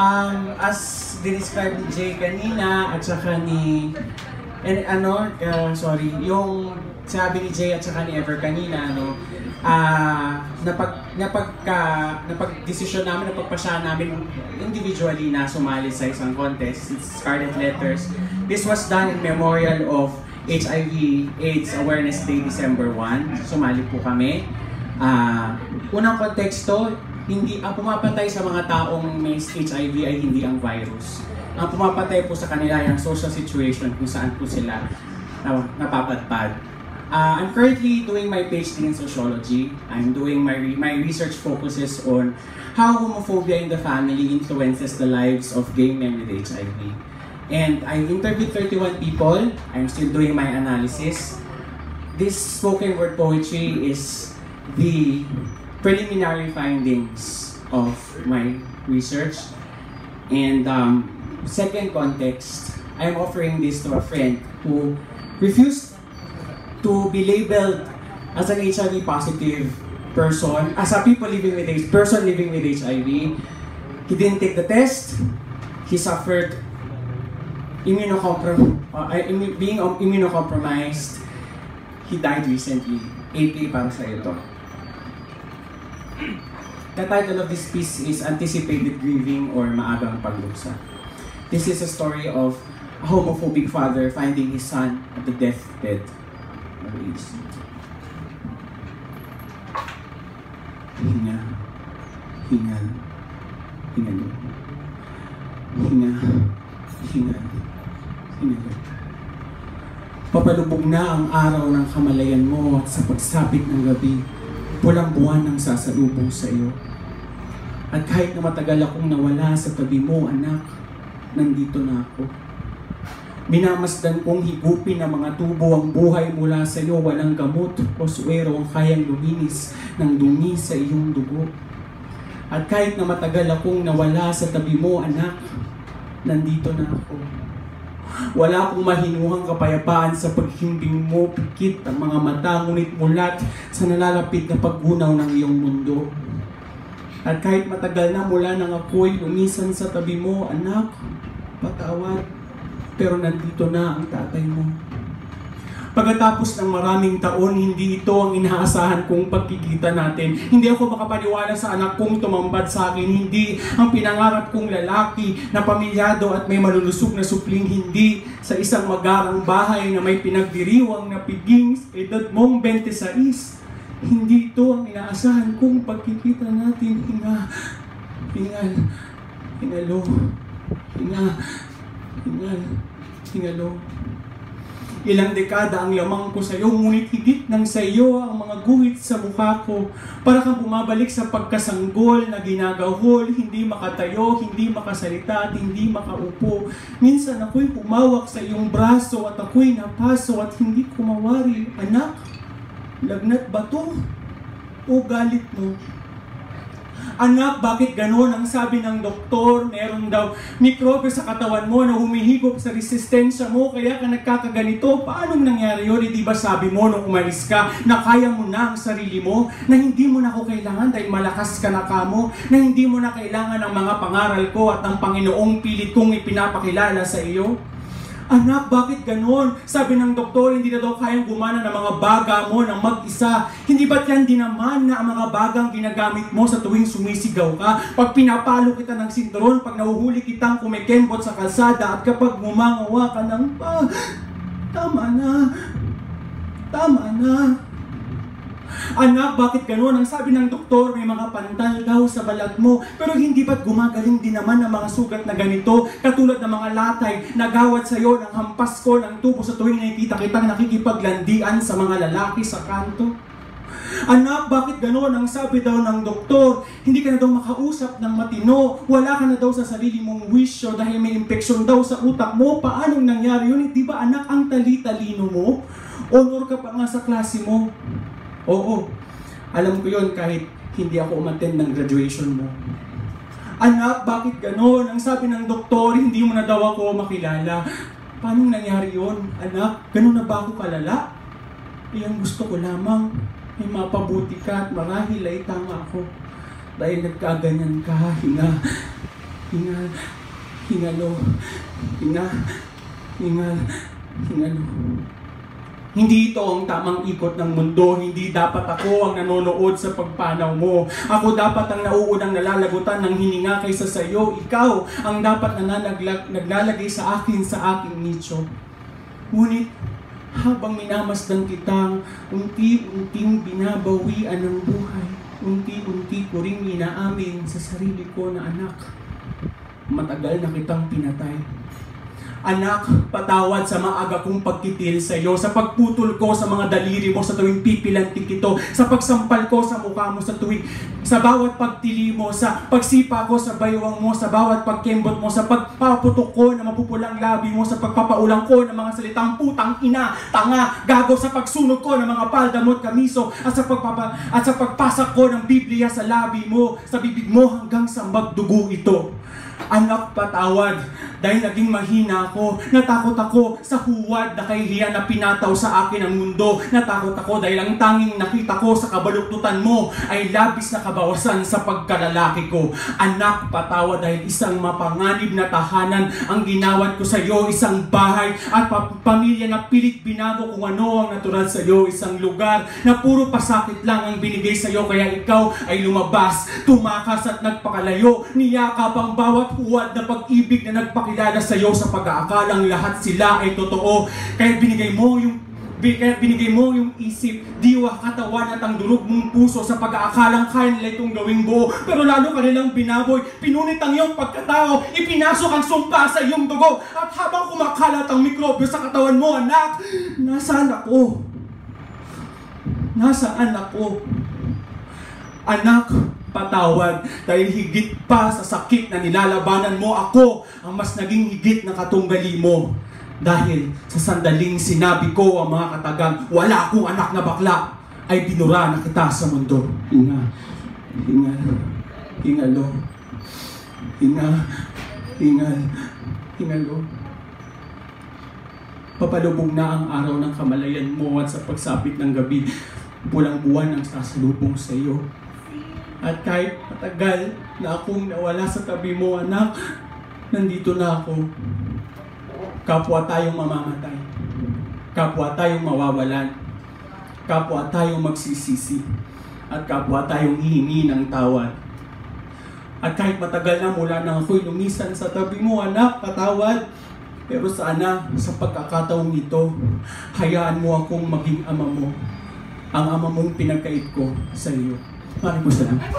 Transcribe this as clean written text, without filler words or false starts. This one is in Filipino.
As describe ni Jay kanina at saka ni yung sabi ni Jay at saka ni Ever kanina, napag-desisyon namin, napagpasya namin individually na sumali sa isang contest, Scarlet Letters. This was done in memorial of HIV/AIDS Awareness Day, December 1. Sumali po kami. Unang konteksto, ang pumapatay sa mga taong may HIV ay hindi ang virus. Ang pumapatay po sa kanila ay ang social situation kung saan po sila napapadpad. I'm currently doing my PhD in sociology. I'm doing my research focuses on how homophobia in the family influences the lives of gay men with HIV. And I interviewed 31 people. I'm still doing my analysis. This spoken word poetry is the preliminary findings of my research. And second context, I'm offering this to a friend who refused to be labeled as an HIV positive person, as a person living with HIV. He didn't take the test. He suffered being immunocompromised. He died recently. AP para sa ito. The title of this piece is Anticipated Grieving or Maagang Pagluksa. This is a story of a homophobic father finding his son at the deathbed of AIDS. Hinga, hingal, hingalo. Hinga, hingal, hingalo. Papalubog na ang araw ng kamalayan mo at sa pagsapit ng gabi, pulang buwan ang sasalubong sa iyo. At kahit na matagal akong nawala sa tabi mo, anak, nandito na ako. Minamasdan kong higupin ng mga tubo ang buhay mula sa iyo, walang gamot o suwero ang kayang luminis ng dumi sa iyong dugo. At kahit na matagal akong nawala sa tabi mo, anak, nandito na ako. Wala akong mahinuhang kapayapaan sa paghimbing mo, pikit ang mga mata, ngunit mulat sa nalalapit na paggunaw ng iyong mundo. At kahit matagal na mula nang ako'y lumisan sa tabi mo, anak, patawad, pero nandito na ang tatay mo. Pagkatapos ng maraming taon, hindi ito ang inaasahan kong pagkikita natin. Hindi ako makapaniwala sa anak kong tumambad sa akin. Hindi ang pinangarap kong lalaki na pamilyado at may malulusog na supling. Hindi sa isang magarang bahay na may pinagdiriwang na piging sa edad mong 26. Hindi ito ang inaasahan kong pagkikita natin. Hinga, hingal, hingalo, hinga, hingal, hingalo. Ilang dekada ang lamang ko sa iyo, ngunit higit ng sa iyo ang mga guhit sa mukha ko. Para kang bumabalik sa pagkasanggol na ginagahol, hindi makatayo, hindi makasalita at hindi makaupo. Minsan ako'y humawak sa iyong braso at ako'y napaso at hindi ko mawari. Anak, lagnat ba to? O galit mo? Anak, bakit gano'n? Ang sabi ng doktor, meron daw mikrobyo sa katawan mo na humihigop sa resistensya mo, kaya ka nagkakaganito. Paano nangyari yun? Di ba sabi mo nung umalis ka na kaya mo na ang sarili mo, na hindi mo na ako kailangan dahil malakas ka na kamo, na hindi mo na kailangan ng mga pangaral ko at ang Panginoong pilit kong ipinapakilala sa iyo? Anak, bakit ganon? Sabi ng doktor, hindi na daw kayang gumana ng mga baga mo ng mag-isa. Hindi ba't yan din naman na ang mga bagang ginagamit mo sa tuwing sumisigaw ka? Pag pinapalo kita ng sinturon, pag nahuhuli kitang kumikembot sa kalsada, at kapag ngumangawa ka ng, tama na. Tama na. Anak, bakit gano'n? Ang sabi ng doktor, may mga pantal daw sa balat mo. Pero hindi ba't gumagaling din naman ang mga sugat na ganito? Katulad ng mga latay, nagawad sa iyo ng hampas ko ng tubo sa tuwing nakikita kitang nakikipaglandian sa mga lalaki sa kanto. Anak, bakit gano'n? Ang sabi daw ng doktor, hindi ka na daw makausap ng matino. Wala ka na daw sa sarili mong wisyo dahil may impeksyon daw sa utak mo. Paanong nangyari yun? Di ba anak, ang tali-talino mo? Honor ka pa nga sa klase mo. Oo, alam ko yun kahit hindi ako umattend ng graduation mo. Anak, bakit gano'n? Ang sabi ng doktor, hindi mo na daw ako makilala. Paano nangyari yun? Anak, gano'n na ba ako kalala? Ang gusto ko lamang, may mapabuti ka at marahil ay tama ako. Dahil nagkaganyan ka, hinga, Hingal. Hingalo. Hingal. Hingalo. Hindi ito ang tamang ikot ng mundo. Hindi dapat ako ang nanonood sa pagpanaw mo. Ako dapat ang nauunang nalalagutan ng hininga kaysa sa iyo. Ikaw ang dapat naglalagay sa akin sa aking nicho. Ngunit habang minamasdan kitang unti-unting binabawian ng buhay, unti-unti ko ring inaamin sa sarili ko na anak, matagal na kitang pinatay. Anak, patawad sa maaga kong pagkitil sa iyo, sa pagputol ko sa mga daliri mo sa tuwing pipilantik ito, sa pagsampal ko sa mukha mo sa bawat pagtili mo, sa pagsipa ko sa baywang mo, sa bawat pagkembot mo, sa pagpaputok ko ng mapupulang labi mo, sa pagpapaulang ko ng mga salitang putang ina, tanga, gago, sa pagsunog ko ng mga palda mo at kamiso, at sa pagpasak ko ng Biblia sa labi mo, sa bibig mo hanggang sa magdugo ito. Anak, patawad dahil naging mahina ako. Natakot ako sa huwad na kahihiyan na pinataw sa akin ang mundo. Natakot ako dahil ang tanging nakita ko sa kabaluktutan mo ay labis na kabawasan sa pagkalalaki ko. Anak, patawad dahil isang mapanganib na tahanan ang ginawat ko sa iyo, isang bahay at pamilya na pilit binago kung ano ang natural sa iyo, isang lugar na puro pasakit lang ang binigay sa iyo, kaya ikaw ay lumabas, tumakas at nagpakalayo, niyakap ang bawat huwad na pag-ibig na nagpakilala sa iyo sa pag-aakalang lahat sila ay totoo. Kaya binigay mo yung isip, diwa, katawan at ang durog mong puso sa pag-aakalang kaya nila itong gawing buo. Pero lalo ka nilang binaboy, pinunit ang iyong pagkatao, ipinasok ang sumpa sa iyong dugo. At habang kumakalat ang mikrobyo sa katawan mo, anak, nasaan ako? Nasaan ako? Anak, patawad dahil higit pa sa sakit na nilalabanan mo, ako ang mas naging higit na katunggali mo. Dahil sa sandaling sinabi ko ang mga katagang, wala akong anak na bakla, ay binura na kita sa mundo. Hingalo. Papalubog na ang araw ng kamalayan mo at sa pagsapit ng gabi, pulang buwan ang sasalubong sa iyo. At kahit matagal na akong nawala sa tabi mo, anak, nandito na ako. Kapwa tayong mamamatay. Kapwa tayong mawawalan. Kapwa tayong magsisisi. At kapwa tayong hihingi ng tawad. At kahit matagal na mula nang ako'y lumisan sa tabi mo, anak, patawad. Pero sana, sa pagkakataong ito, hayaan mo akong maging ama mo. Ang ama mong pinagkait ko sa iyo. Maraming salamat.